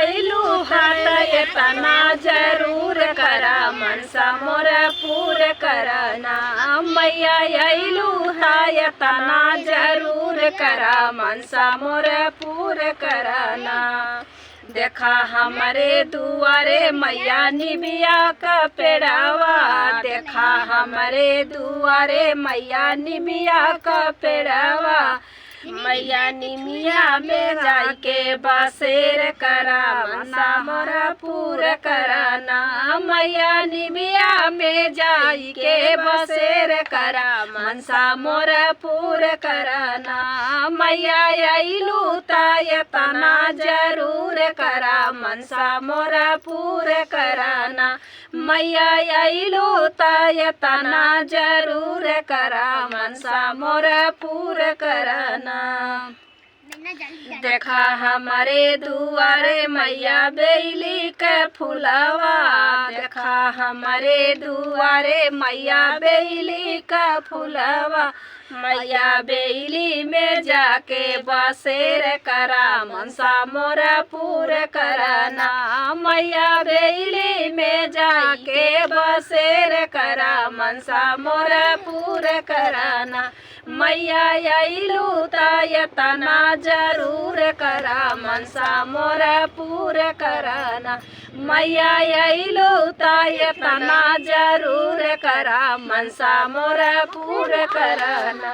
अइलू हाथ एतना जरूर करा मनसा मोर पूर करना मैया अइलू हाथ एतना जरूर करा मनसा मोर पूर करना। देखा हमारे दुआरे मैया निबिया का पेड़ावा, देखा हमारे दुआरे मैया निबिया का पेड़ावा। मैया निमिया में जाके बसेर करा मनसा मोरा पूर कराना मैया निमिया में जाके बसेर करा मनसा मोरा पूर कराना। मैया अइलू तना जरूर करा मनसा मोरा पूर कराना मैया अइलू तना जरूर करा मनसा मोरा पूर कराना। देखा हमारे दुआरे मैया बेली के फुलवा, देखा हमारे दुआरे मैया बेली का फुलवा। मैया बेली में जाके बसेर करा मनसा मोरा पूर कराना मैया बेली में जाके बसेर करा मनसा मोरा पूर कराना। मैया अइलू तना जरूर करा मनसा मोरा पूर कराना मैया अइलू तना जरूर करा मनसा मोरा पूर कराना।